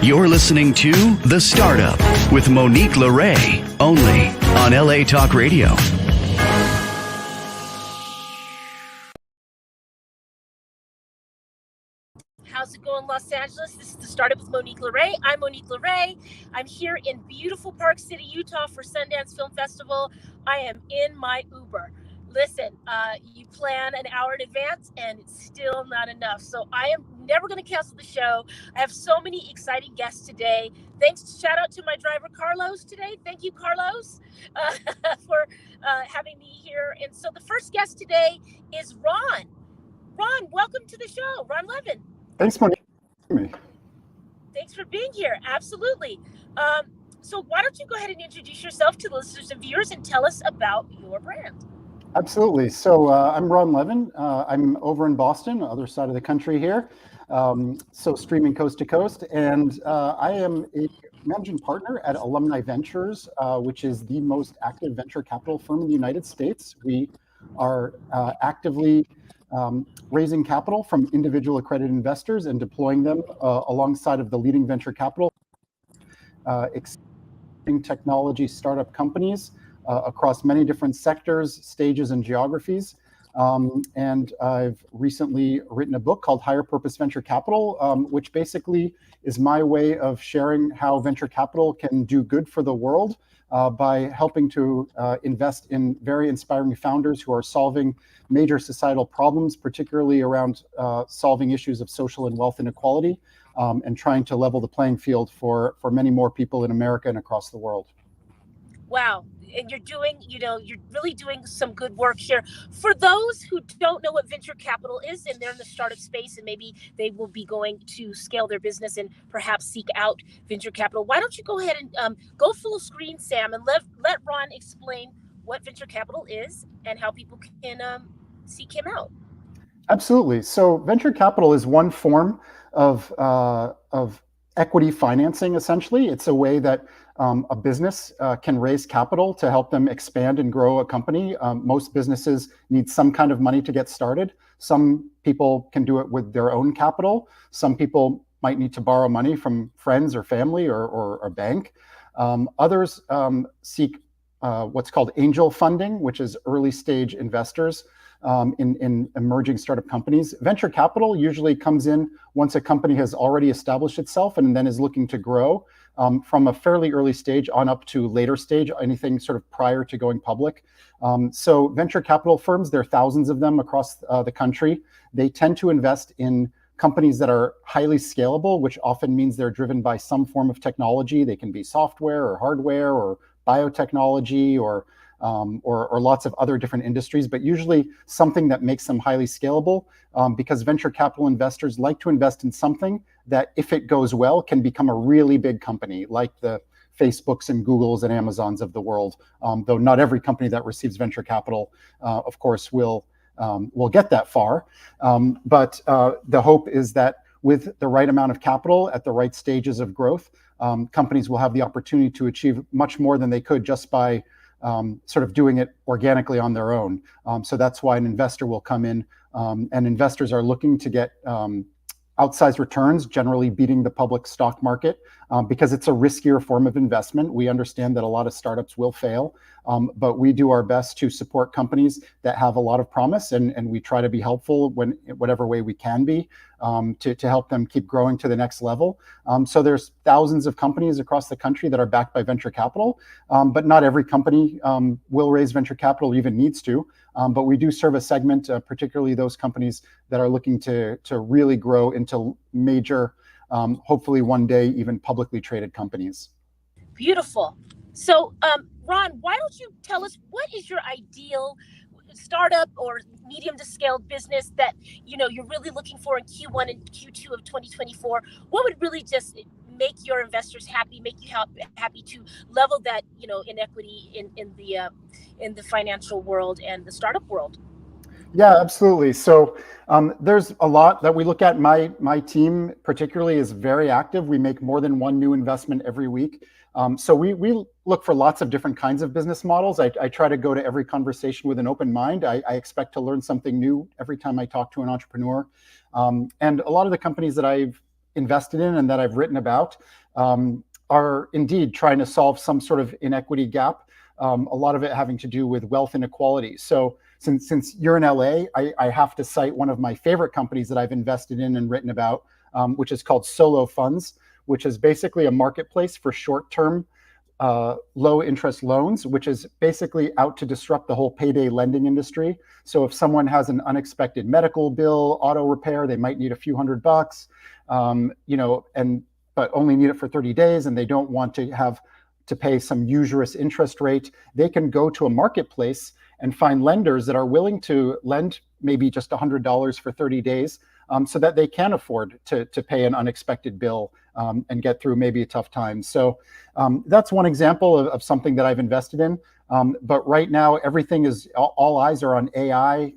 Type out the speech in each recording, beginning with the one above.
You're listening to The Startup with Monique Lore, only on LA Talk Radio. How's it going, Los Angeles? This is The Startup with Monique Lore. I'm Monique Lore. I'm here in beautiful Park City, Utah for Sundance Film Festival. I am in my Uber. Listen, you plan an hour in advance and it's still not enough. So I am never going to cancel the show. I have so many exciting guests today. Shout out to my driver, Carlos, today. Thank you, Carlos, for having me here. And so the first guest today is Ron. Ron, welcome to the show. Ron Levin. Thanks, Monique. Thanks for being here. Absolutely. So why don't you go ahead and introduce yourself to the listeners and viewers and tell us about your brand? Absolutely. So I'm Ron Levin. I'm over in Boston, other side of the country here. So streaming coast to coast. And I am a managing partner at Alumni Ventures, which is the most active venture capital firm in the United States. We are actively raising capital from individual accredited investors and deploying them alongside of the leading venture capital, technology startup companies across many different sectors, stages, and geographies. And I've recently written a book called Higher Purpose Venture Capital, which basically is my way of sharing how venture capital can do good for the world by helping to invest in very inspiring founders who are solving major societal problems, particularly around solving issues of social and wealth inequality, and trying to level the playing field for many more people in America and across the world. Wow. And you're doing, you're really doing some good work here. For those who don't know what venture capital is and they're in the startup space and maybe they will be going to scale their business and perhaps seek out venture capital, why don't you go ahead and go full screen, Sam, and let Ron explain what venture capital is and how people can seek him out. Absolutely. So venture capital is one form of equity financing, essentially. It's a way that a business can raise capital to help them expand and grow a company. Most businesses need some kind of money to get started. Some people can do it with their own capital. Some people might need to borrow money from friends or family or a bank. Others seek what's called angel funding, which is early stage investors in emerging startup companies. Venture capital usually comes in once a company has already established itself and then is looking to grow from a fairly early stage on up to later stage, anything sort of prior to going public. So venture capital firms, there are thousands of them across the country. They tend to invest in companies that are highly scalable, which often means they're driven by some form of technology. They can be software or hardware or biotechnology or lots of other different industries, but usually something that makes them highly scalable because venture capital investors like to invest in something that, if it goes well, can become a really big company like the Facebooks and Googles and Amazons of the world. Though not every company that receives venture capital, of course, will get that far. But the hope is that with the right amount of capital at the right stages of growth, companies will have the opportunity to achieve much more than they could just by sort of doing it organically on their own. So that's why an investor will come in, and investors are looking to get outsized returns, generally beating the public stock market, because it's a riskier form of investment. We understand that a lot of startups will fail, but we do our best to support companies that have a lot of promise, and we try to be helpful whatever way we can be to help them keep growing to the next level. So there's thousands of companies across the country that are backed by venture capital, but not every company will raise venture capital or even needs to. But we do serve a segment, particularly those companies that are looking to really grow into major, hopefully one day even publicly traded companies. Beautiful. So, Ron, why don't you tell us what is your ideal startup or medium to scale business that you're really looking for in Q1 and Q2 of 2024? What would really just make your investors happy, make you happy to level that inequity in the financial world and the startup world? Yeah, absolutely. So there's a lot that we look at. My team particularly is very active. We make more than one new investment every week. So we look for lots of different kinds of business models. I try to go to every conversation with an open mind. I expect to learn something new every time I talk to an entrepreneur. And a lot of the companies that I've invested in and that I've written about are indeed trying to solve some sort of inequity gap. A lot of it having to do with wealth inequality. So since you're in LA, I have to cite one of my favorite companies that I've invested in and written about, which is called Solo Funds, which is basically a marketplace for short-term low interest loans, which is basically out to disrupt the whole payday lending industry. So if someone has an unexpected medical bill, auto repair, they might need a few $100, but only need it for 30 days, and they don't want to have to pay some usurious interest rate, they can go to a marketplace and find lenders that are willing to lend maybe just $100 for 30 days so that they can afford to pay an unexpected bill and get through maybe a tough time. So that's one example of something that I've invested in. But right now, everything is, all eyes are on AI.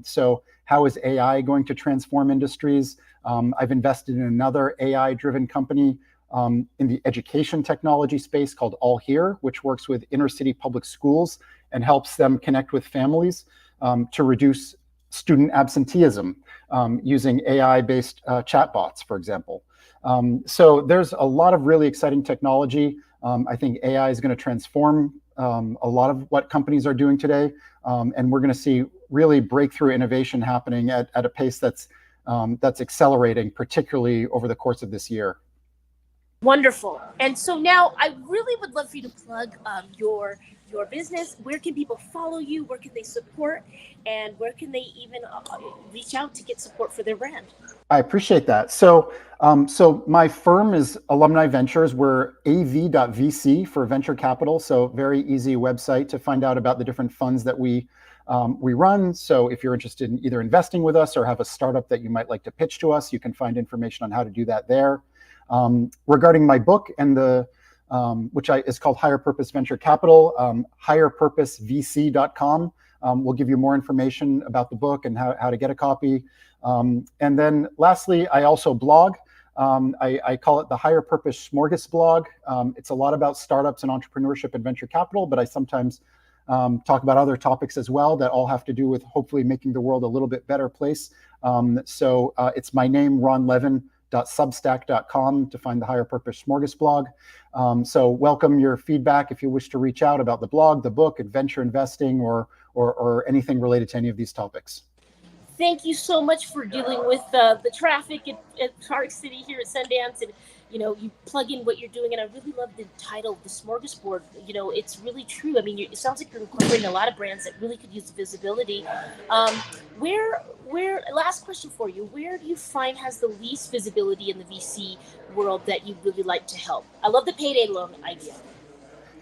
So how is AI going to transform industries? I've invested in another AI-driven company in the education technology space called All Here, which works with inner city public schools and helps them connect with families to reduce student absenteeism using AI-based chatbots, for example. So there's a lot of really exciting technology. I think AI is going to transform a lot of what companies are doing today, and we're going to see really breakthrough innovation happening at a pace that's accelerating, particularly over the course of this year. Wonderful. And so now I really would love for you to plug your business. Where can people follow you? Where can they support? And where can they even reach out to get support for their brand? I appreciate that. So my firm is Alumni Ventures. We're av.vc for venture capital. So very easy website to find out about the different funds that we run. So if you're interested in either investing with us or have a startup that you might like to pitch to us, you can find information on how to do that there. Regarding my book and which is called Higher Purpose Venture Capital, higherpurposevc.com will give you more information about the book and how to get a copy. And then lastly, I also blog. I call it the Higher Purpose Smorgasblog. It's a lot about startups and entrepreneurship and venture capital, but I sometimes talk about other topics as well that all have to do with hopefully making the world a little bit better place. So it's my name, ronlevin.substack.com, to find the Higher Purpose Smorgasblog. So welcome your feedback if you wish to reach out about the blog, the book, adventure investing, or anything related to any of these topics. Thank you so much for dealing with the traffic at Park City here at Sundance, and you plug in what you're doing. And I really love the title, the smorgasbord. It's really true. I mean, it sounds like you're incorporating a lot of brands that really could use visibility. Last question for you, where do you find has the least visibility in the VC world that you'd really like to help? I love the payday loan idea.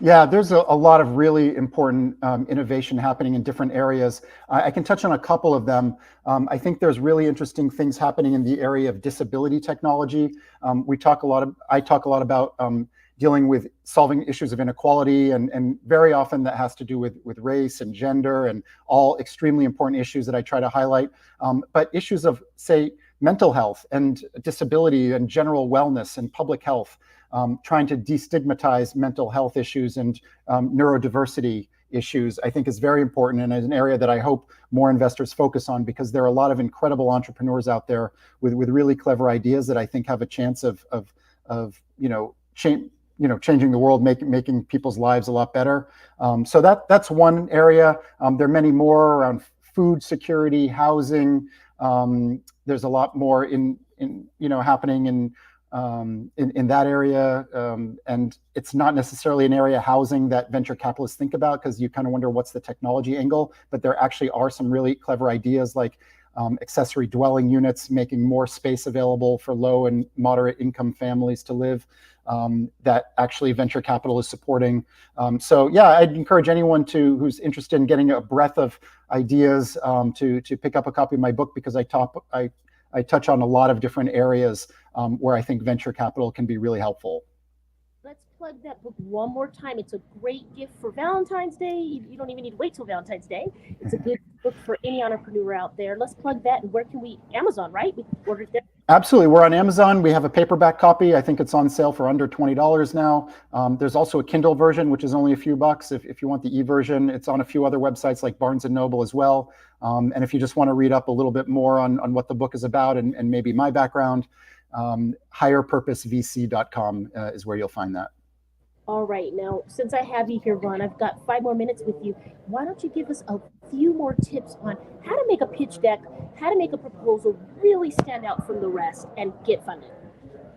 Yeah, there's a lot of really important innovation happening in different areas. I can touch on a couple of them. I think there's really interesting things happening in the area of disability technology. I talk a lot about dealing with solving issues of inequality, and very often that has to do with race and gender, and all extremely important issues that I try to highlight. But issues of, say, mental health and disability and general wellness and public health, trying to destigmatize mental health issues and neurodiversity issues, I think is very important, and is an area that I hope more investors focus on, because there are a lot of incredible entrepreneurs out there with really clever ideas that I think have a chance of changing the world, making people's lives a lot better. So that's one area. There are many more around food security, housing. There's a lot more happening in that area, and it's not necessarily an area, housing, that venture capitalists think about, because you kind of wonder what's the technology angle. But there actually are some really clever ideas, like accessory dwelling units, making more space available for low and moderate income families to live, that actually venture capital is supporting. So yeah, I'd encourage anyone who's interested in getting a breadth of ideas to pick up a copy of my book, because I touch on a lot of different areas where I think venture capital can be really helpful. Let's plug that book one more time. It's a great gift for Valentine's Day. You don't even need to wait till Valentine's Day. It's a good book for any entrepreneur out there. Let's plug that. And where can we? Amazon, right? We can order it there. Absolutely. We're on Amazon. We have a paperback copy. I think it's on sale for under $20 now. There's also a Kindle version, which is only a few bucks. If you want the e-version, it's on a few other websites like Barnes & Noble as well. And if you just want to read up a little bit more on what the book is about and maybe my background, higherpurposevc.com is where you'll find that. All right. Now, since I have you here, Ron, I've got 5 more minutes with you. Why don't you give us a few more tips on how to make a pitch deck, how to make a proposal really stand out from the rest and get funded?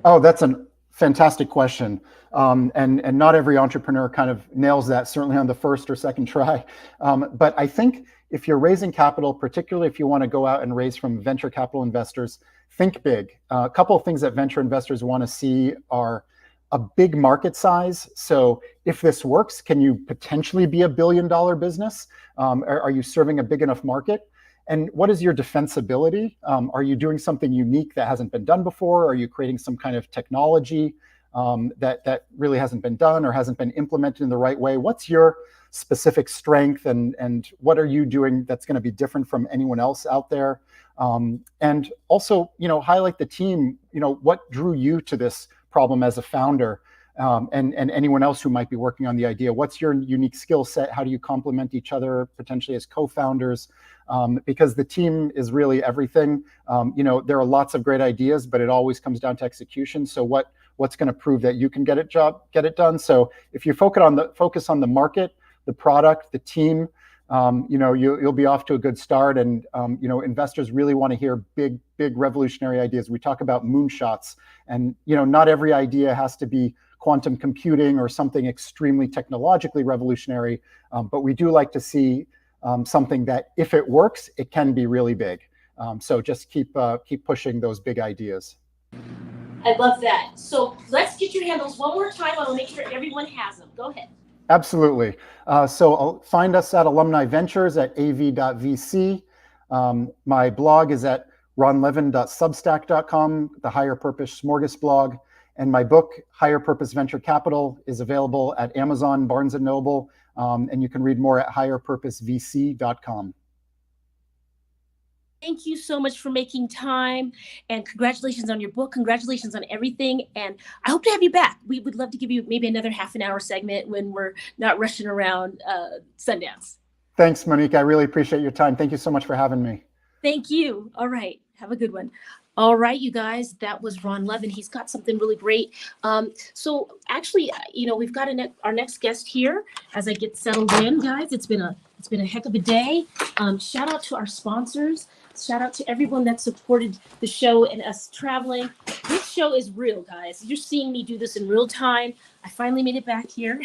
Oh, that's a fantastic question. And not every entrepreneur kind of nails that, certainly on the first or second try. But I think if you're raising capital, particularly if you want to go out and raise from venture capital investors, think big. A couple of things that venture investors want to see are a big market size. So if this works, can you potentially be $1 billion business? Are you serving a big enough market? And what is your defensibility? Are you doing something unique that hasn't been done before? Are you creating some kind of technology that really hasn't been done or hasn't been implemented in the right way? What's your specific strength, and what are you doing that's going to be different from anyone else out there? And also, highlight the team. What drew you to this problem as a founder, and anyone else who might be working on the idea? What's your unique skill set? How do you complement each other potentially as co-founders? Because the team is really everything. There are lots of great ideas, but it always comes down to execution. So what's going to prove that you can get it done? So if you focus on the market, the product, the team, you'll be off to a good start. And investors really want to hear big revolutionary ideas. We talk about moonshots, and not every idea has to be quantum computing or something extremely technologically revolutionary, but we do like to see something that, if it works, it can be really big. So just keep pushing those big ideas. I love that. So let's get your handles one more time. I will make sure everyone has them. Go ahead. Absolutely. So find us at Alumni Ventures at av.vc. My blog is at ronlevin.substack.com, the Higher Purpose Smorgasblog. And my book, Higher Purpose Venture Capital, is available at Amazon, Barnes & Noble, and you can read more at higherpurposevc.com. Thank you so much for making time, and congratulations on your book. Congratulations on everything. And I hope to have you back. We would love to give you maybe another half an hour segment when we're not rushing around Sundance. Thanks, Monique. I really appreciate your time. Thank you so much for having me. Thank you. All right. Have a good one. All right, you guys, that was Ron Levin. He's got something really great. So actually, we've got our next guest here as I get settled in, guys. It's been a heck of a day. Shout out to our sponsors. Shout out to everyone that supported the show and us traveling. This show is real, guys. You're seeing me do this in real time. I finally made it back here.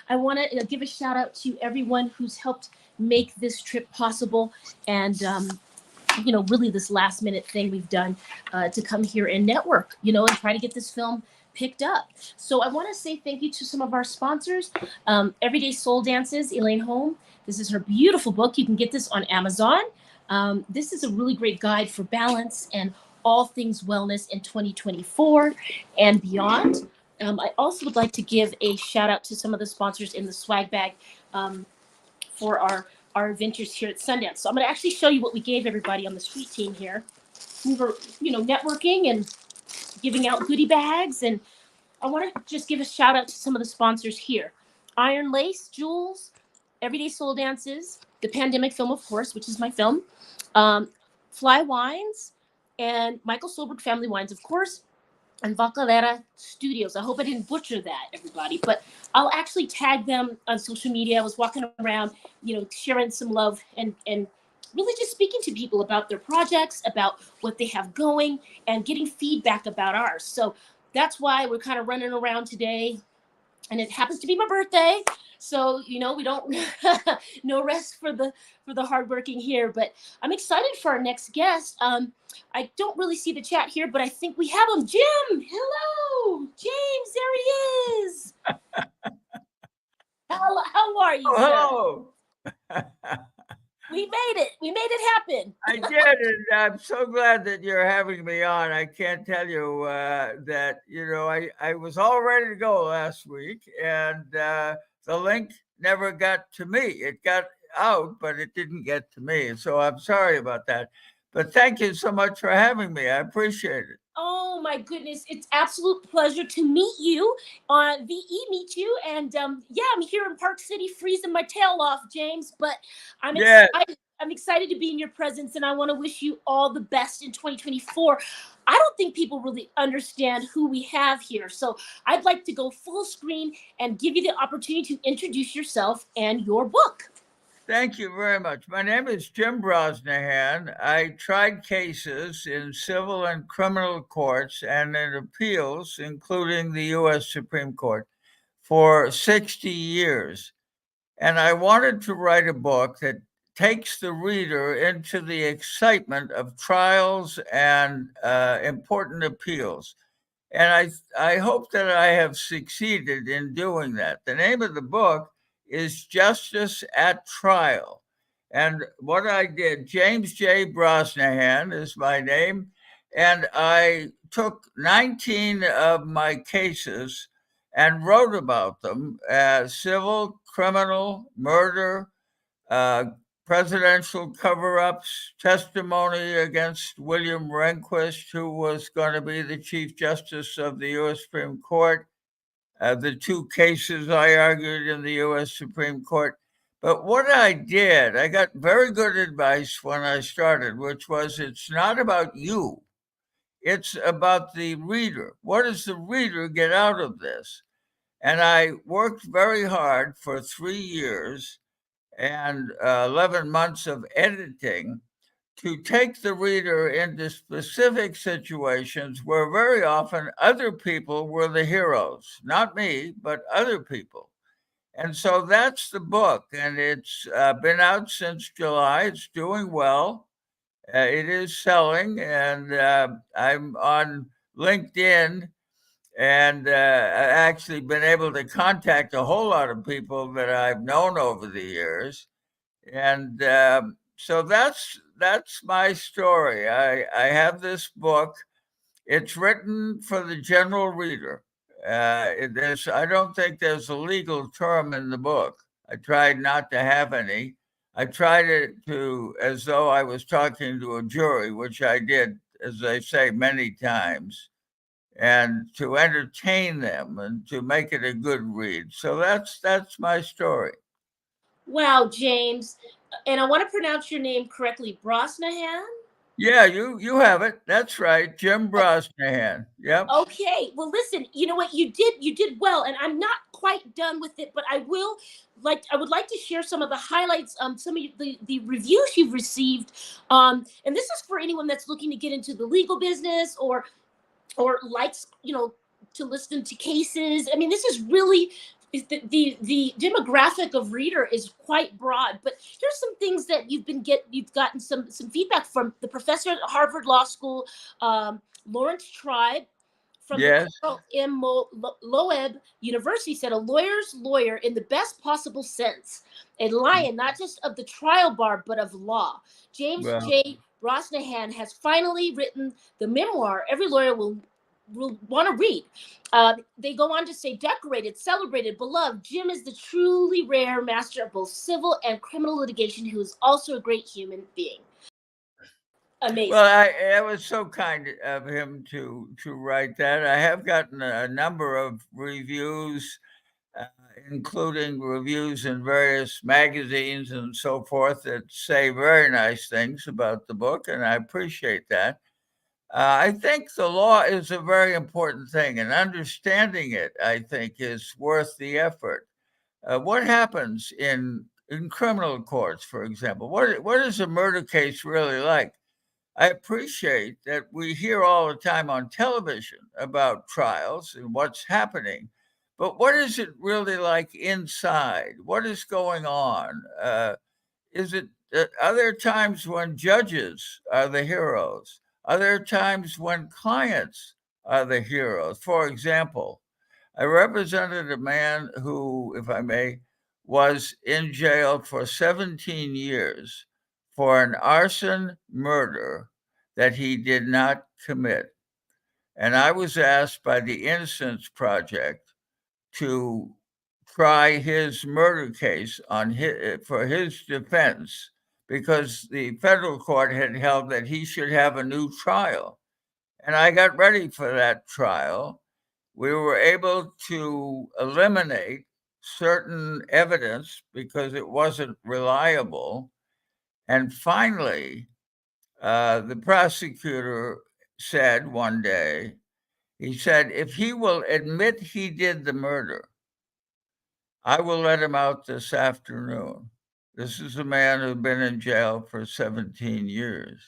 I want to give a shout out to everyone who's helped make this trip possible, and really this last minute thing we've done to come here and network, and try to get this film picked up. So I want to say thank you to some of our sponsors. Everyday Soul Dances, Elaine Holm. This is her beautiful book. You can get this on Amazon. This is a really great guide for balance and all things wellness in 2024 and beyond. I also would like to give a shout out to some of the sponsors in the swag bag for our adventures here at Sundance. So I'm going to actually show you what we gave everybody on the street team here. We were, networking and giving out goodie bags. And I want to just give a shout out to some of the sponsors here. Iron Lace, Jewels, Everyday Soul Dances, The Pandemic Film, of course, which is my film, Fly Wines, and Michael Solberg Family Wines, of course, and Vacalera Studios. I hope I didn't butcher that, everybody, but I'll actually tag them on social media. I was walking around, sharing some love and really just speaking to people about their projects, about what they have going, and getting feedback about ours. So that's why we're kind of running around today. And it happens to be my birthday. So, we don't, no rest for the hardworking here, but I'm excited for our next guest. I don't really see the chat here, but I think we have him. Jim, hello, James, there he is. How are you, sir? Hello. We made it happen. I did, and I'm so glad that you're having me on. I can't tell you that, I was all ready to go last week, and the link never got to me. It got out, but it didn't get to me. So I'm sorry about that. But thank you so much for having me. I appreciate it. Oh my goodness, it's absolute pleasure to meet you, meet you, and I'm here in Park City freezing my tail off, James, but I'm excited. I'm excited to be in your presence, and I want to wish you all the best in 2024. I don't think people really understand who we have here. So I'd like to go full screen and give you the opportunity to introduce yourself and your book. Thank you very much. My name is Jim Brosnahan. I tried cases in civil and criminal courts and in appeals, including the U.S. Supreme Court, for 60 years. And I wanted to write a book that takes the reader into the excitement of trials and important appeals. And I hope that I have succeeded in doing that. The name of the book is Justice at Trial. And what I did, James J. Brosnahan is my name, and I took 19 of my cases and wrote about them as civil, criminal, murder, uh, presidential cover-ups, testimony against William Rehnquist, who was going to be the Chief Justice of the U.S. Supreme Court, the two cases I argued in the U.S. Supreme Court. But what I did, I got very good advice when I started, which was it's not about you. It's about the reader. What does the reader get out of this? And I worked very hard for 3 years and 11 months of editing to take the reader into specific situations where very often other people were the heroes, not me, but other people. And so that's the book, and it's been out since July. It's doing well. It is selling, and I'm on LinkedIn, and actually been able to contact a whole lot of people that I've known over the years. And so that's my story. I have this book. It's written for the general reader. I don't think there's a legal term in the book. I tried not to have any. I tried it to as though I was talking to a jury, which I did, as I say, many times, and to entertain them and to make it a good read. So that's my story. Wow, James. And I want to pronounce your name correctly, Brosnahan? Yeah, you have it. That's right, Jim Brosnahan. Yep. Okay. Well, listen, you know what? You did well, and I'm not quite done with it, but I would like to share some of the highlights, some of the reviews you've received. And this is for anyone that's looking to get into the legal business or likes, to listen to cases. I mean, this is really the demographic of reader is quite broad. But here's some things that you've gotten some feedback from the professor at Harvard Law School, Lawrence Tribe, from Yes. the Carl M. Loeb University, said a lawyer's lawyer in the best possible sense, a lion not just of the trial bar but of law. James J. Brosnahan has finally written the memoir every lawyer will want to read. They go on to say, decorated, celebrated, beloved, Jim is the truly rare master of both civil and criminal litigation who is also a great human being. Amazing. Well, it was so kind of him to write that. I have gotten a number of reviews, including reviews in various magazines and so forth, that say very nice things about the book, and I appreciate that. I think the law is a very important thing, and understanding it, I think, is worth the effort. What happens in criminal courts, for example? What is a murder case really like? I appreciate that we hear all the time on television about trials and what's happening, but what is it really like inside? What is going on? Are there times when judges are the heroes? Are there times when clients are the heroes? For example, I represented a man who, if I may, was in jail for 17 years for an arson murder that he did not commit. And I was asked by the Innocence Project to try his murder case for his defense, because the federal court had held that he should have a new trial. And I got ready for that trial. We were able to eliminate certain evidence because it wasn't reliable. And finally, the prosecutor said one day, he said, if he will admit he did the murder, I will let him out this afternoon. This is a man who'd been in jail for 17 years.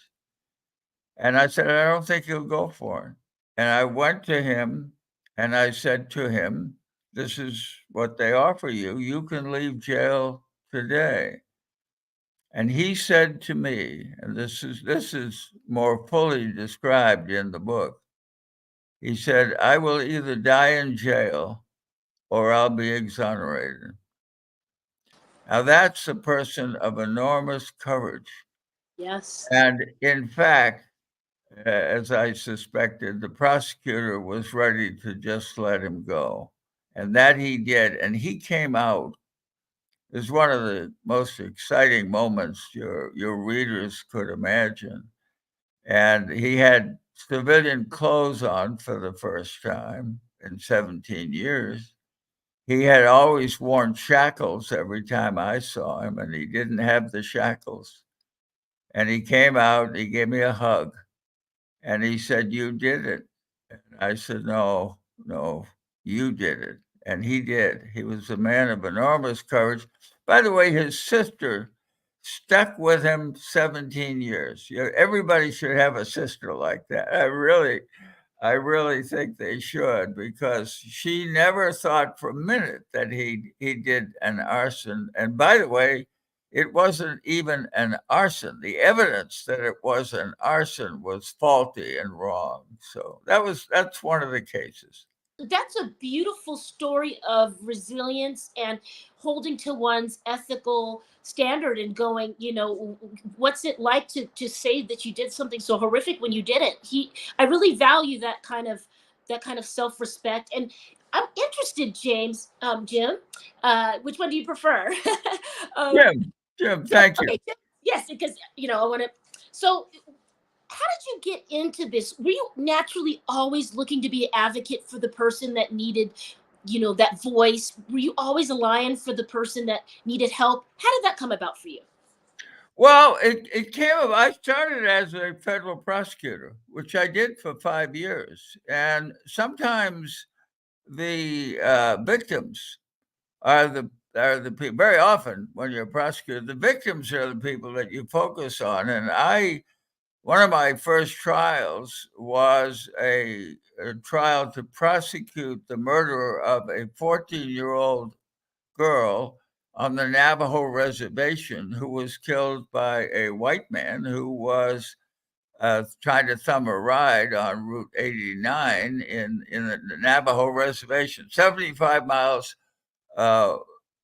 And I said, I don't think he'll go for it. And I went to him and I said to him, this is what they offer you. You can leave jail today. And he said to me, and this is more fully described in the book. He said, I will either die in jail or I'll be exonerated. Now that's a person of enormous courage. Yes. And in fact, as I suspected, the prosecutor was ready to just let him go. And that he did. And he came out. It was one of the most exciting moments your readers could imagine. And he had civilian clothes on for the first time in 17 years. He had always worn shackles every time I saw him, and he didn't have the shackles. And he came out, he gave me a hug, and he said, you did it. And I said, no, you did it. And he did. He was a man of enormous courage. By the way, his sister stuck with him 17 years. Everybody should have a sister like that. I really think they should, because she never thought for a minute that he did an arson. And by the way, it wasn't even an arson. The evidence that it was an arson was faulty and wrong. So that's one of the cases. That's a beautiful story of resilience and holding to one's ethical standard and going, what's it like to say that you did something so horrific when you didn't? I really value that kind of self-respect. And I'm interested, Jim, which one do you prefer? um, Jim, thank you. okay, yes, because I want to. So how did you get into this? Were you naturally always looking to be an advocate for the person that needed, that voice? Were you always a lion for the person that needed help? How did that come about for you? Well, it came up. I started as a federal prosecutor, which I did for 5 years. And sometimes the victims are the people. Very often, when you're a prosecutor, the victims are the people that you focus on. And one of my first trials was a trial to prosecute the murder of a 14-year-old girl on the Navajo reservation who was killed by a white man who was trying to thumb a ride on Route 89 in the Navajo reservation, 75 miles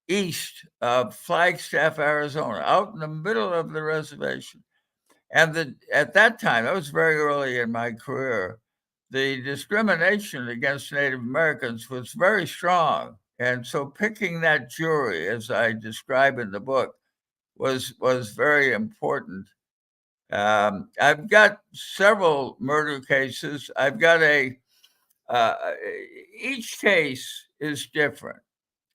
east of Flagstaff, Arizona, out in the middle of the reservation. And at that time, that was very early in my career, the discrimination against Native Americans was very strong. And so picking that jury, as I describe in the book, was very important. I've got several murder cases. I've got each case is different.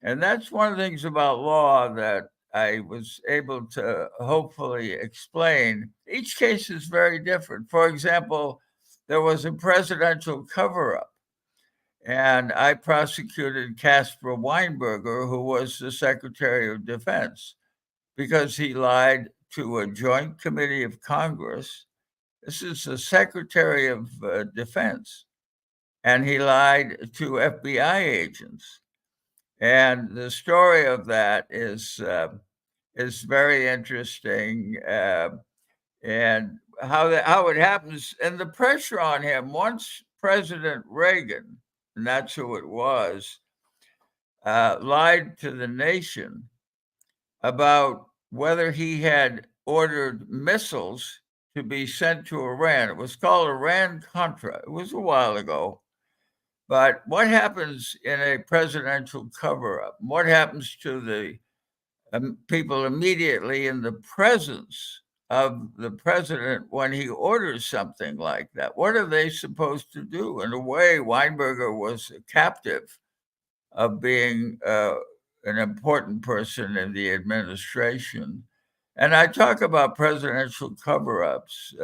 And that's one of the things about law that I was able to hopefully explain. Each case is very different. For example, there was a presidential cover-up, and I prosecuted Caspar Weinberger, who was the Secretary of Defense, because he lied to a joint committee of Congress. This is the Secretary of Defense, and he lied to FBI agents. And the story of that is very interesting, and how it happens, and the pressure on him. Once President Reagan, and that's who it was, lied to the nation about whether he had ordered missiles to be sent to Iran. It was called Iran-Contra. It was a while ago. But what happens in a presidential cover-up? What happens to the people immediately in the presence of the president when he orders something like that? What are they supposed to do? In a way, Weinberger was a captive of being an important person in the administration. And I talk about presidential cover-ups.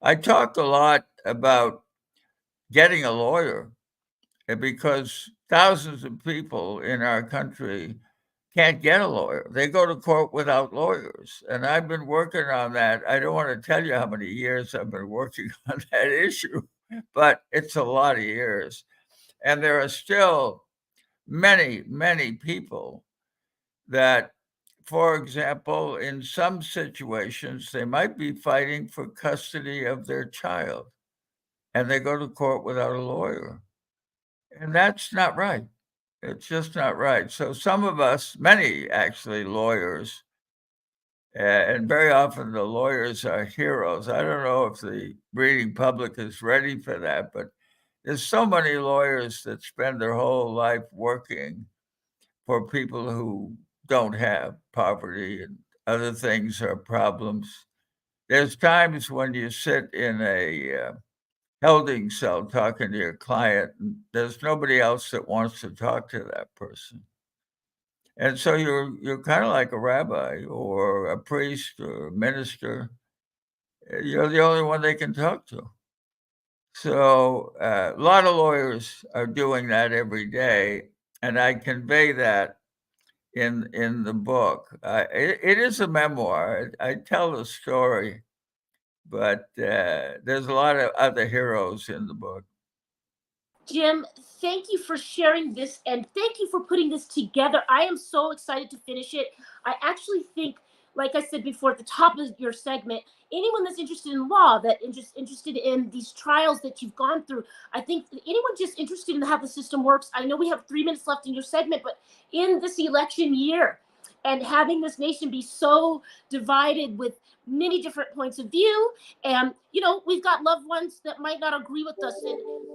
I talk a lot about getting a lawyer because thousands of people in our country can't get a lawyer. They go to court without lawyers. And I've been working on that. I don't want to tell you how many years I've been working on that issue, but it's a lot of years. And there are still many, many people that, for example, in some situations, they might be fighting for custody of their child and they go to court without a lawyer. And that's not right. It's just not right. So some of us, many actually lawyers, and very often the lawyers are heroes. I don't know if the reading public is ready for that, but there's so many lawyers that spend their whole life working for people who don't have poverty and other things are problems. There's times when you sit in a holding cell talking to your client, and there's nobody else that wants to talk to that person. And so you're kind of like a rabbi or a priest or a minister. You're the only one they can talk to. So a lot of lawyers are doing that every day, and I convey that in the book. It is a memoir. I tell the story, but there's a lot of other heroes in the book. Jim, thank you for sharing this and thank you for putting this together. I am so excited to finish it. I actually think, like I said before at the top of your segment, anyone that's interested in law, that interested in these trials that you've gone through, I think anyone just interested in how the system works. I know we have 3 minutes left in your segment, but in this election year and having this nation be so divided with many different points of view, and we've got loved ones that might not agree with us,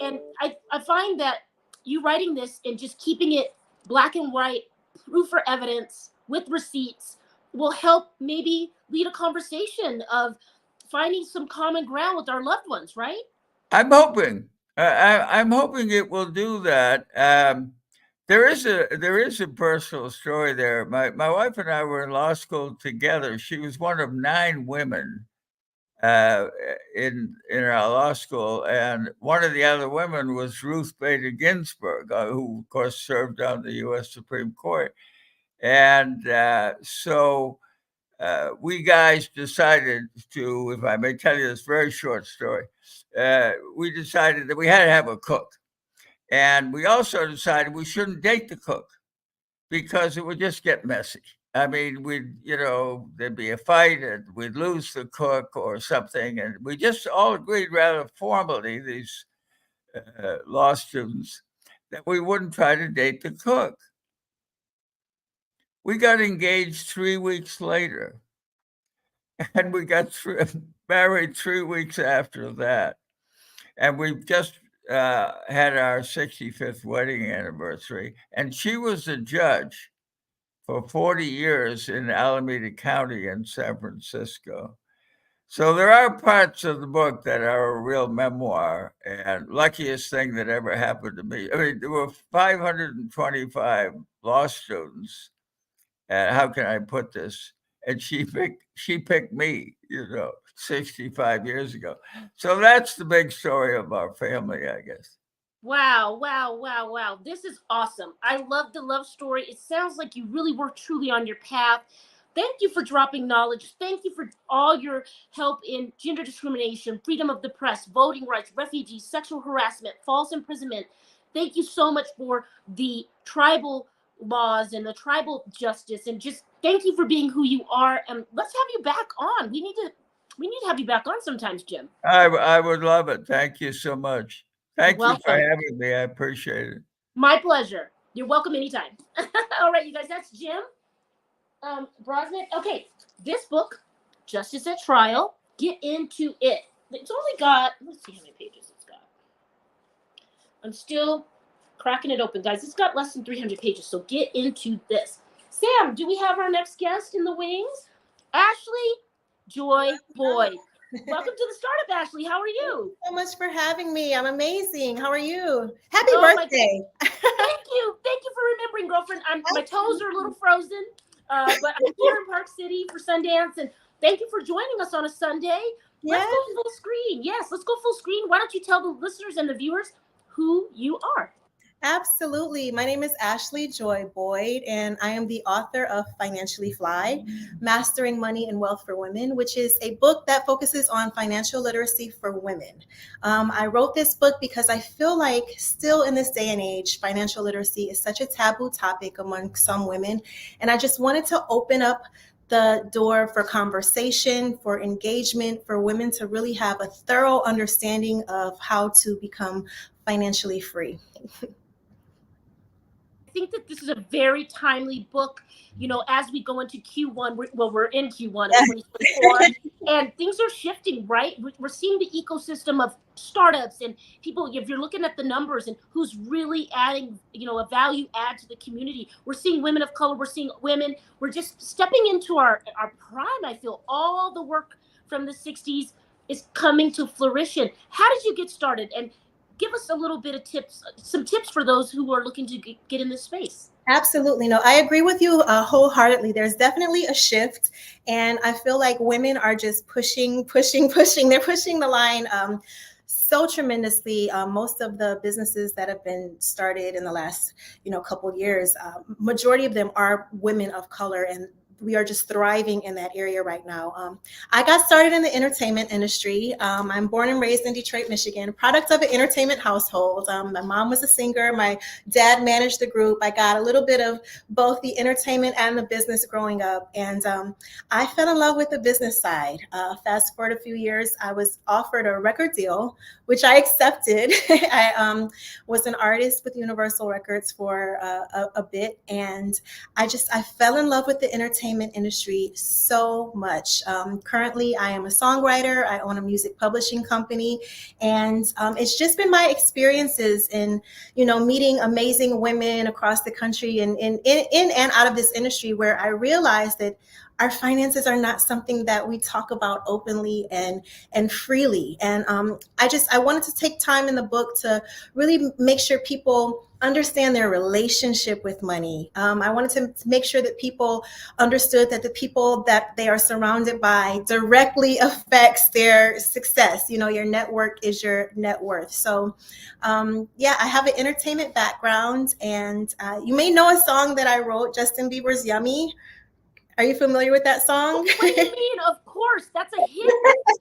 and I find that you writing this and just keeping it black and white, proof or evidence with receipts will help maybe lead a conversation of finding some common ground with our loved ones, right? I'm hoping. I'm hoping it will do that. There is a personal story there. My wife and I were in law school together. She was one of 9 women in our law school, and one of the other women was Ruth Bader Ginsburg, who of course served on the U.S. Supreme Court. And so we guys decided to, if I may tell you this very short story, we decided that we had to have a cook. And we also decided we shouldn't date the cook because it would just get messy. I mean, there'd be a fight and we'd lose the cook or something. And we just all agreed rather formally, these law students, that we wouldn't try to date the cook. We got engaged 3 weeks later, and we got married 3 weeks after that. And we've just had our 65th wedding anniversary, and she was a judge for 40 years in Alameda County in San Francisco. So there are parts of the book that are a real memoir, and luckiest thing that ever happened to me. I mean, there were 525 law students. How can I put this? And she picked me, 65 years ago. So that's the big story of our family, I guess. Wow. This is awesome. I love the love story. It sounds like you really were truly on your path. Thank you for dropping knowledge. Thank you for all your help in gender discrimination, freedom of the press, voting rights, refugees, sexual harassment, false imprisonment. Thank you so much for the tribal laws and the tribal justice, and just thank you for being who you are. And let's have you back on. We need to have you back on sometimes, Jim. I would love it. Thank you so much. Thank you for Welcome. having me. I appreciate it. My pleasure. You're welcome anytime. All right, you guys, that's Jim Brosnan. Okay, this book, Justice at Trial, get into it. It's only got, let's see how many pages it's got. I'm still cracking it open, guys. It's got less than 300 pages, so get into this. Sam, do we have our next guest in the wings? Ashley Joy Boyd. Welcome to the Startup, Ashley. How are you? Thank you so much for having me. I'm amazing. How are you? Happy birthday. Thank you. Thank you for remembering, girlfriend. My toes are a little frozen, But I'm here in Park City for Sundance, and thank you for joining us on a Sunday. Let's go full screen. Yes, let's go full screen. Why don't you tell the listeners and the viewers who you are? Absolutely. My name is Ashley Joy Boyd, and I am the author of Financially Fly, Mastering Money and Wealth for Women, which is a book that focuses on financial literacy for women. I wrote this book because I feel like still in this day and age, financial literacy is such a taboo topic among some women. And I just wanted to open up the door for conversation, for engagement, for women to really have a thorough understanding of how to become financially free. I think that this is a very timely book, as we go into Q1. We're in Q1 of 2024, and things are shifting, right? We're seeing the ecosystem of startups and people. If you're looking at the numbers and who's really adding, a value add to the community, we're seeing women of color. We're seeing women. We're just stepping into our prime. I feel all the work from the 60s is coming to fruition. How did you get started? And give us a little bit of some tips for those who are looking to get in this space. Absolutely. No, I agree with you wholeheartedly. There's definitely a shift. And I feel like women are just pushing. They're pushing the line so tremendously. Most of the businesses that have been started in the last, couple of years, majority of them are women of color, and we are just thriving in that area right now. I got started in the entertainment industry. I'm born and raised in Detroit, Michigan, product of an entertainment household. My mom was a singer. My dad managed the group. I got a little bit of both the entertainment and the business growing up. And I fell in love with the business side. Fast forward a few years, I was offered a record deal, which I accepted. I was an artist with Universal Records for a bit. And I fell in love with the entertainment industry so much. Currently, I am a songwriter. I own a music publishing company, and it's just been my experiences in, meeting amazing women across the country and in and out of this industry where I realized that our finances are not something that we talk about openly and freely. And I wanted to take time in the book to really make sure people understand their relationship with money. I wanted to make sure that people understood that the people that they are surrounded by directly affects their success. Your network is your net worth. So I have an entertainment background, and you may know a song that I wrote, Justin Bieber's Yummy. Are you familiar with that song? What do you mean? Of course. That's a hit.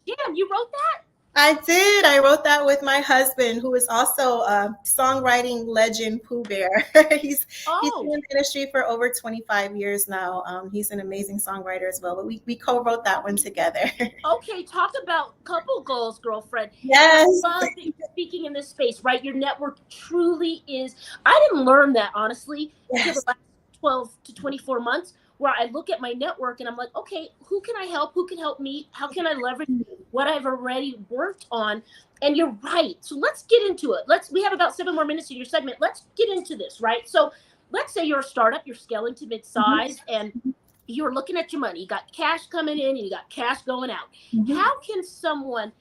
Damn, you wrote that? I did. I wrote that with my husband, who is also a songwriting legend, Pooh Bear. He's been in the industry for over 25 years now. He's an amazing songwriter as well, but we co-wrote that one together. Okay, talk about couple goals, girlfriend. Yes. I love speaking in this space, right? Your network truly is. I didn't learn that, honestly, until the last 12 to 24 months, where I look at my network and I'm like, okay, who can I help? Who can help me? How can I leverage what I've already worked on? And you're right. So let's get into it. We have about 7 more minutes in your segment. Let's get into this, right? So let's say you're a startup, you're scaling to mid-size, and you're looking at your money. You got cash coming in and you got cash going out. How can someone,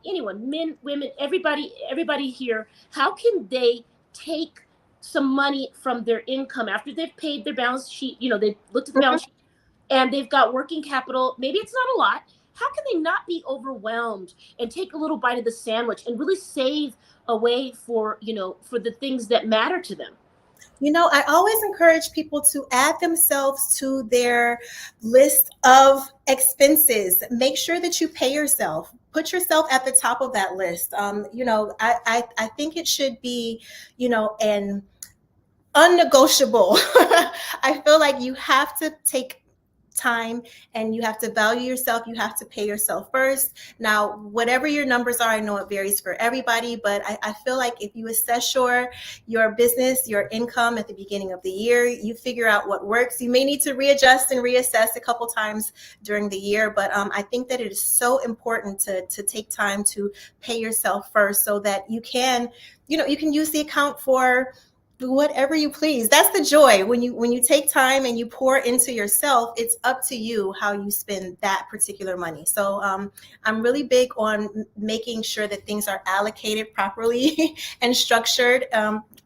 anyone, men, women, everybody here, how can they take some money from their income after they've paid their balance sheet? They've looked at the balance sheet and they've got working capital. Maybe it's not a lot. How can they not be overwhelmed and take a little bite of the sandwich and really save away for the things that matter to them? I always encourage people to add themselves to their list of expenses. Make sure that you pay yourself. Put yourself at the top of that list. I think it should be, an unnegotiable. I feel like you have to take time and you have to value yourself. You have to pay yourself first. Now, whatever your numbers are, I know it varies for everybody, but I feel like if you assess your business, your income at the beginning of the year, you figure out what works. You may need to readjust and reassess a couple times during the year, but I think that it is so important to take time to pay yourself first so that you can use the account for Whatever you please. That's the joy. When you take time and you pour into yourself, it's up to you how you spend that particular money. So I'm really big on making sure that things are allocated properly and structured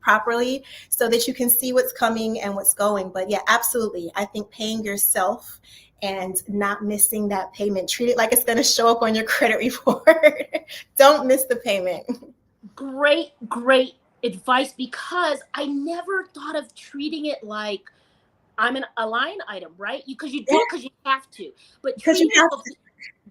properly so that you can see what's coming and what's going. But yeah, absolutely. I think paying yourself and not missing that payment, treat it like it's going to show up on your credit report. Don't miss the payment. Great advice, because I never thought of treating it like a line item, right? Because you do it because you have to, but Because you have to.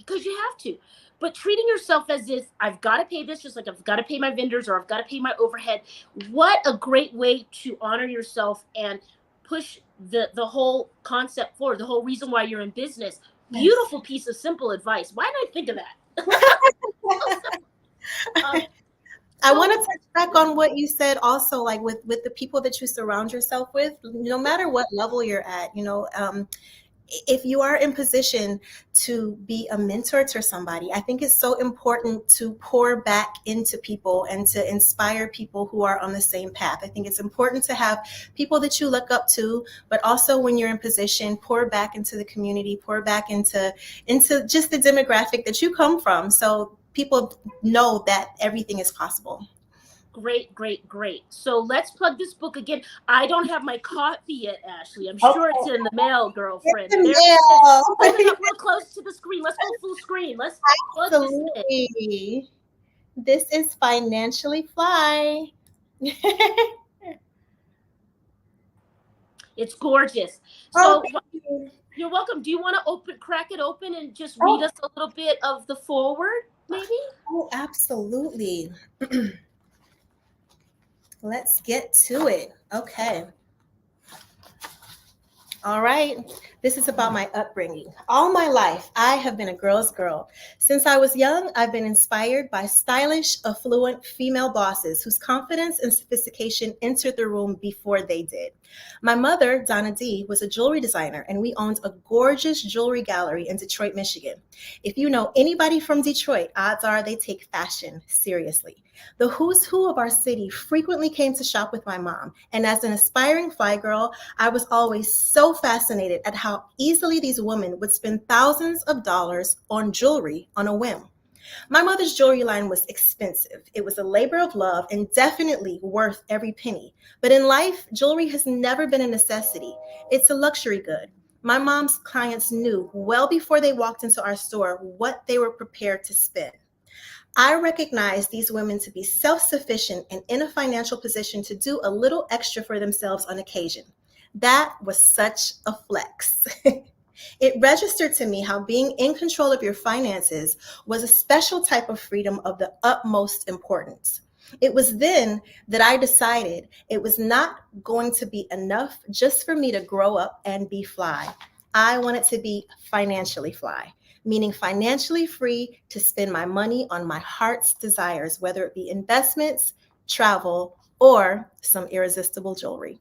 because you have to. But treating yourself as if I've got to pay this, just like I've got to pay my vendors or I've got to pay my overhead. What a great way to honor yourself and push the whole concept forward, the whole reason why you're in business. Yes. Beautiful piece of simple advice. Why didn't I think of that? I want to touch back on what you said also, like with the people that you surround yourself with, no matter what level you're at, if you are in position to be a mentor to somebody, I think it's so important to pour back into people and to inspire people who are on the same path. I think it's important to have people that you look up to, but also when you're in position, pour back into the community, pour back into just the demographic that you come from. So people know that everything is possible. Great. So let's plug this book again. I don't have my copy yet, Ashley. I'm sure it's in the mail, girlfriend. Hold it up real close to the screen. Let's go full screen. Let's plug this in. This is Financially Fly. It's gorgeous. So you're welcome. Do you want to crack it open and just read us a little bit of the foreword, maybe? Oh, absolutely. Let's get to it. Okay. All right. This is about my upbringing. All my life, I have been a girl's girl. Since I was young, I've been inspired by stylish, affluent female bosses whose confidence and sophistication entered the room before they did. My mother, Donna D., was a jewelry designer, and we owned a gorgeous jewelry gallery in Detroit, Michigan. If you know anybody from Detroit, odds are they take fashion seriously. The who's who of our city frequently came to shop with my mom, and as an aspiring fly girl, I was always so fascinated at how easily these women would spend thousands of dollars on jewelry on a whim. My mother's jewelry line was expensive. It was a labor of love and definitely worth every penny. But in life, jewelry has never been a necessity. It's a luxury good. My mom's clients knew well before they walked into our store what they were prepared to spend. I recognize these women to be self-sufficient and in a financial position to do a little extra for themselves on occasion. That was such a flex. It registered to me how being in control of your finances was a special type of freedom of the utmost importance. It was then that I decided it was not going to be enough just for me to grow up and be fly. I wanted to be financially fly, meaning financially free to spend my money on my heart's desires, whether it be investments, travel, or some irresistible jewelry.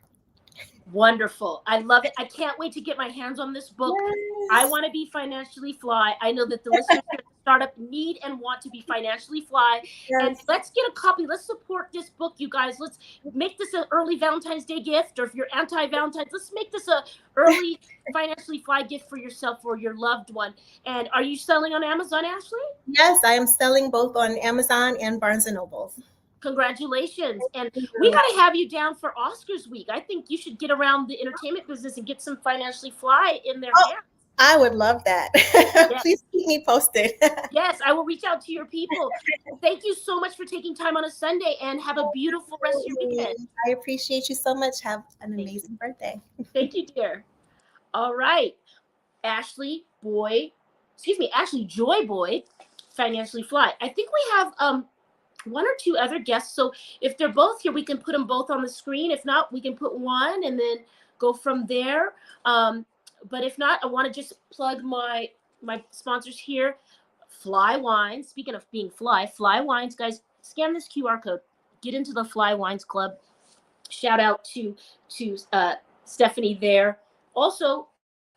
Wonderful. I love it. I can't wait to get my hands on this book. Yes. I want to be financially fly. I know that the listeners here at the startup need and want to be financially fly. Yes. And let's get a copy. Let's support this book, you guys. Let's make this an early Valentine's Day gift, or if you're anti-Valentine's, let's make this a early financially fly gift for yourself or your loved one. And are you selling on Amazon, Ashley? Yes, I am selling both on Amazon and Barnes & Noble. Congratulations. And we got to have you down for Oscars week. I think you should get around the entertainment business and get some financially fly in their hands. I would love that. Yes. Please keep me posted. Yes, I will reach out to your people. Thank you so much for taking time on a Sunday, and have a beautiful rest of your weekend. I appreciate you so much. Have an amazing birthday. Thank you, dear. All right. Ashley Joy Boyd, Financially Fly. I think we have one or two other guests. So if they're both here, we can put them both on the screen. If not, we can put one and then go from there. But if not, I want to just plug my sponsors here. Fly Wines. Speaking of being Fly Wines, guys, scan this QR code. Get into the Fly Wines Club. Shout out to Stephanie there. Also,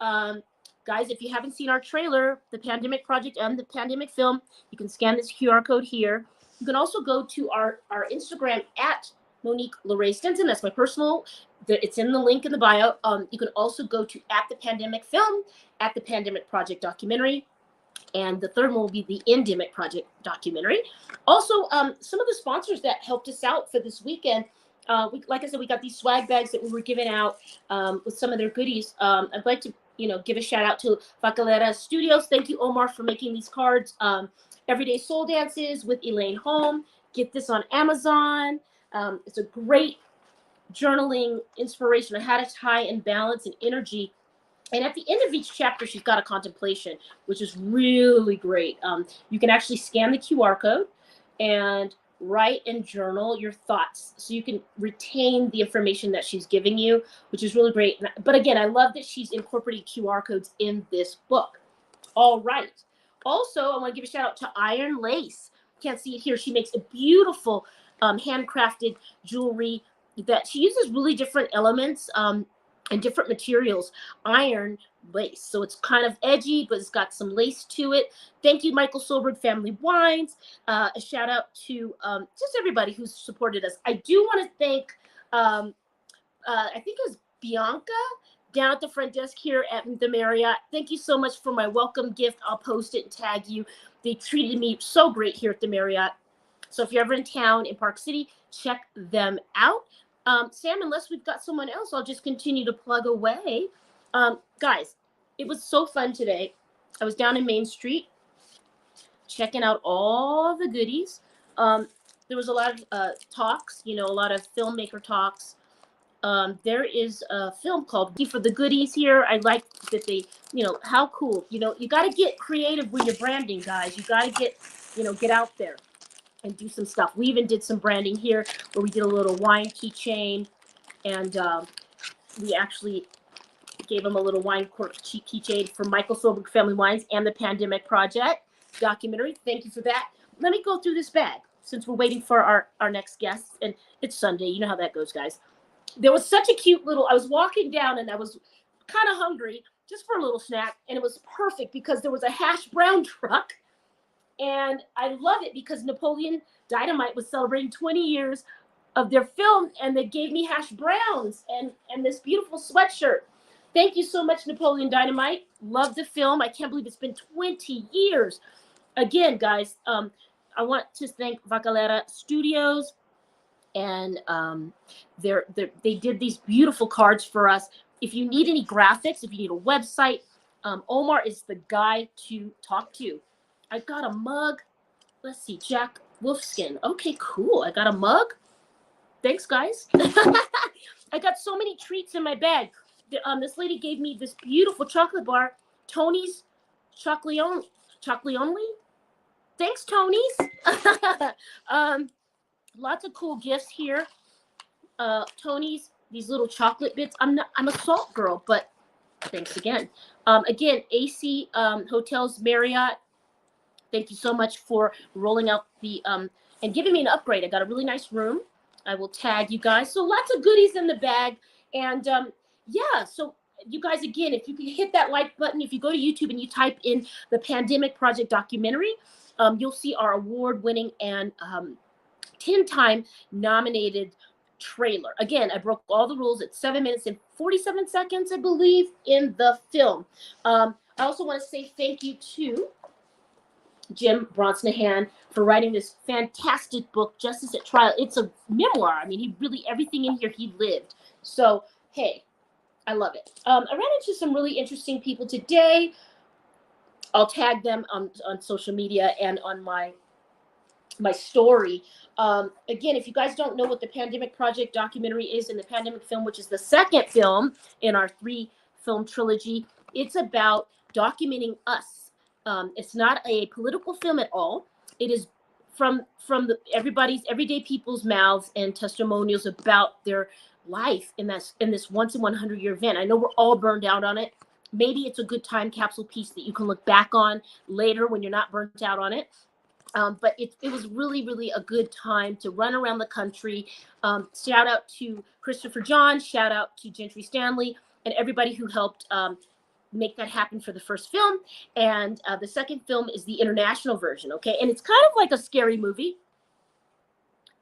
guys, if you haven't seen our trailer, The Pandemic Project and the Pandemic Film, you can scan this QR code here. You can also go to our Instagram at Monique Lore Stinson. That's my personal. It's in the link in the bio. You can also go to at the Pandemic Film, at the Pandemic Project documentary, and the third one will be the Endemic Project documentary. Also, some of the sponsors that helped us out for this weekend. Like I said, we got these swag bags that we were giving out with some of their goodies. I'd like to, give a shout out to Facalera Studios. Thank you, Omar, for making these cards. Everyday Soul Dances with Elaine Holm. Get this on Amazon. It's a great journaling inspiration on how to tie and balance and energy. And at the end of each chapter, she's got a contemplation, which is really great. You can actually scan the QR code and write and journal your thoughts so you can retain the information that she's giving you, which is really great. But again, I love that she's incorporating QR codes in this book. All right. Also, I want to give a shout out to Iron Lace. Can't see it here. She makes a beautiful handcrafted jewelry that she uses really different elements and different materials. Iron lace. So it's kind of edgy, but it's got some lace to it. Thank you, Michael Solberg Family Wines. A shout out to just everybody who's supported us. I do want to thank, I think it was Bianca down at the front desk here at the Marriott. Thank you so much for my welcome gift. I'll post it and tag you. They treated me so great here at the Marriott. So if you're ever in town in Park City, check them out. Sam, unless we've got someone else, I'll just continue to plug away. Guys, it was so fun today. I was down in Main Street checking out all the goodies. There was a lot of talks, a lot of filmmaker talks. There is a film called For the Goodies here. I like that they, how cool. You got to get creative when you're branding, guys. You got to get out there and do some stuff. We even did some branding here where we did a little wine keychain, and we actually gave them a little wine cork keychain from Michael Solberg Family Wines and the Pandemic Project documentary. Thank you for that. Let me go through this bag since we're waiting for our next guest, and it's Sunday. You know how that goes, guys. There was such a cute little, I was walking down and I was kind of hungry just for a little snack, and it was perfect because there was a hash brown truck. And I love it because Napoleon Dynamite was celebrating 20 years of their film, and they gave me hash browns and this beautiful sweatshirt. Thank you so much, Napoleon Dynamite. Love the film. I can't believe it's been 20 years. Again, guys, I want to thank Facalera Studios, and they did these beautiful cards for us. If you need any graphics, if you need a website, Omar is the guy to talk to. I got a mug. Let's see, Jack Wolfskin. Okay, cool. I got a mug. Thanks, guys. I got so many treats in my bag. This lady gave me this beautiful chocolate bar, Tony's Chocolate Only. Thanks, Tony's. Lots of cool gifts here. Tony's, these little chocolate bits. I'm a salt girl, but thanks again. Again, AC Hotels Marriott. Thank you so much for rolling out the and giving me an upgrade. I got a really nice room. I will tag you guys. So lots of goodies in the bag. And yeah, so you guys, again, if you can hit that like button, if you go to YouTube and you type in the Pandemic Project documentary, you'll see our award-winning and 10-time nominated trailer. Again, I broke all the rules at 7 minutes and 47 seconds, I believe, in the film. I also want to say thank you to Jim Bronsnahan for writing this fantastic book, Justice at Trial. It's a memoir. I mean, he really, everything in here he lived. So, hey, I love it. I ran into some really interesting people today. I'll tag them on social media and on my story. Again, if you guys don't know what the Pandemic Project documentary is and the Pandemic film, which is the second film in our 3-film trilogy, it's about documenting us. It's not a political film at all. It is from everybody's everyday people's mouths and testimonials about their life in this once in 100 year event. I know we're all burned out on it. Maybe it's a good time capsule piece that you can look back on later when you're not burnt out on it. But it was really, really a good time to run around the country. Shout out to Christopher John, shout out to Gentry Stanley, and everybody who helped make that happen for the first film. And the second film is the international version, okay? And it's kind of like a scary movie.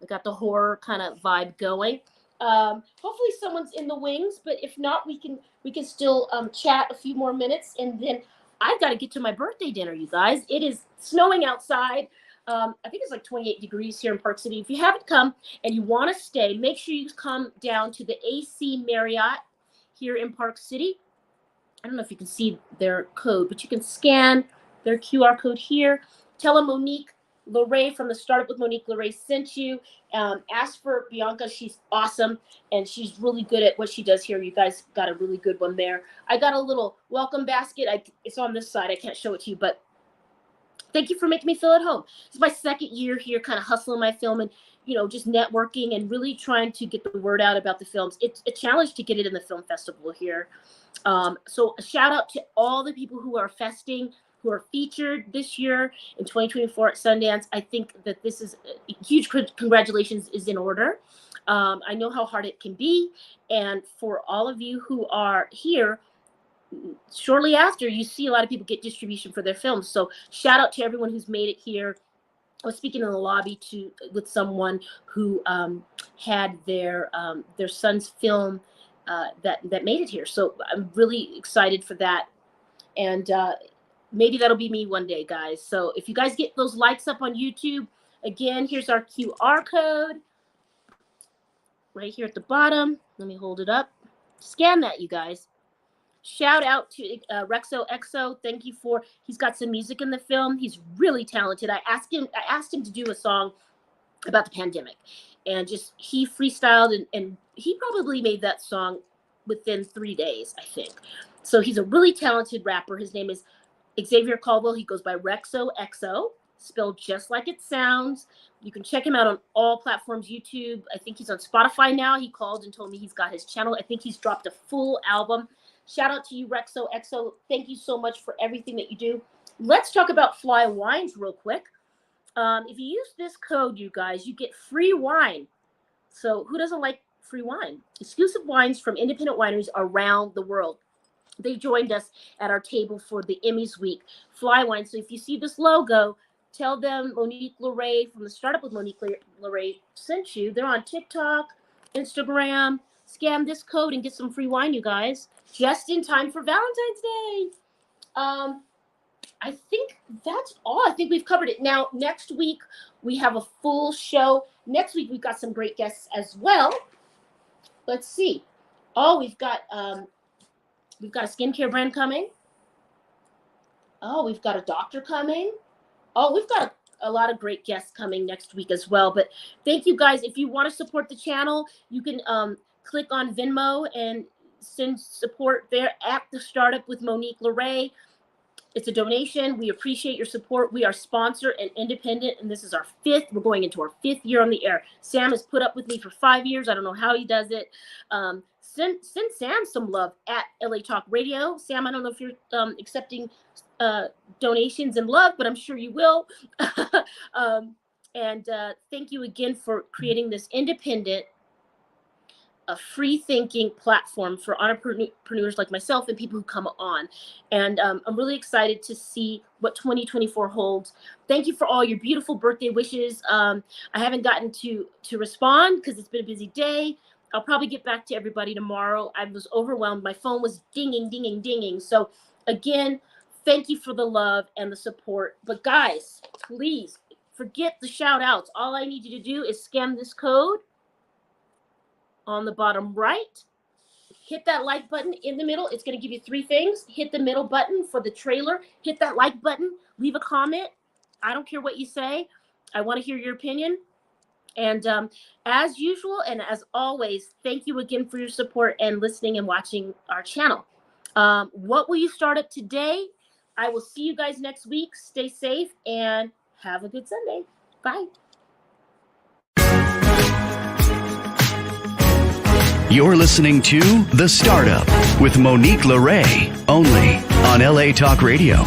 I got the horror kind of vibe going. Hopefully someone's in the wings, but if not, we can still chat a few more minutes, and then I've got to get to my birthday dinner, you guys. It is snowing outside. I think it's like 28 degrees here in Park City. If you haven't come and you want to stay, make sure you come down to the AC Marriott here in Park City. I don't know if you can see their code, but you can scan their QR code here. Tell them Monique Lore from the Startup with Monique Lore sent you. Ask for Bianca. She's awesome, and she's really good at what she does here. You guys got a really good one there. I got a little welcome basket. It's on this side. I can't show it to you, but thank you for making me feel at home. It's my second year here, kind of hustling my film and, just networking and really trying to get the word out about the films. It's a challenge to get it in the film festival here. So a shout out to all the people who are festing, who are featured this year in 2024 at Sundance. I think that this is a huge congratulations is in order. I know how hard it can be. And for all of you who are here, shortly after, you see a lot of people get distribution for their films. So shout out to everyone who's made it here. I was speaking in the lobby with someone who had their son's film that made it here. So I'm really excited for that. And maybe that'll be me one day, guys. So if you guys get those likes up on YouTube, again, here's our QR code right here at the bottom. Let me hold it up. Scan that, you guys. Shout out to Rexo XO. Thank you he's got some music in the film. He's really talented. I asked him to do a song about the pandemic, and he freestyled and he probably made that song within 3 days, I think. So he's a really talented rapper. His name is Xavier Caldwell. He goes by Rexo XO, spelled just like it sounds. You can check him out on all platforms, YouTube. I think he's on Spotify now. He called and told me he's got his channel. I think he's dropped a full album. Shout out to you, Rexo XO. Thank you so much for everything that you do. Let's talk about Fly Wines real quick. If you use this code, you guys, you get free wine. So who doesn't like free wine? Exclusive wines from independent wineries around the world. They joined us at our table for the Emmys week. Fly Wine. So if you see this logo, tell them Monique Lore from the Startup with Monique Lore sent you. They're on TikTok, Instagram. Scan this code and get some free wine, you guys. Just in time for Valentine's Day. I think that's all. I think we've covered it. Now, next week, we have a full show. Next week, we've got some great guests as well. Let's see. Oh, we've got a skincare brand coming. Oh, we've got a doctor coming. Oh, we've got a lot of great guests coming next week as well. But thank you, guys. If you want to support the channel, you can click on Venmo and send support there at the Startup with Monique Lore. It's a donation. We appreciate your support. We are sponsored and independent, and this is our we're going into our 5th year on the air. Sam has put up with me for 5 years. I don't know how he does it. Send Sam some love at LA Talk Radio. Sam, I don't know if you're accepting donations and love, but I'm sure you will. And thank you again for creating this independent, a free-thinking platform for entrepreneurs like myself and people who come on. And I'm really excited to see what 2024 holds. Thank you for all your beautiful birthday wishes. I haven't gotten to respond because it's been a busy day. I'll probably get back to everybody tomorrow. I was overwhelmed. My phone was dinging. So again, thank you for the love and the support. But guys, please forget the shout outs. All I need you to do is scan this code on the bottom right, hit that like button in the middle. It's going to give you 3 things. Hit the middle button for the trailer, hit that like button, leave a comment. I don't care what you say. I want to hear your opinion. And as usual, and as always, thank you again for your support and listening and watching our channel. What will you start up today? I will see you guys next week. Stay safe and have a good Sunday. Bye. You're listening to The Startup with Monique Lore, only on LA Talk Radio.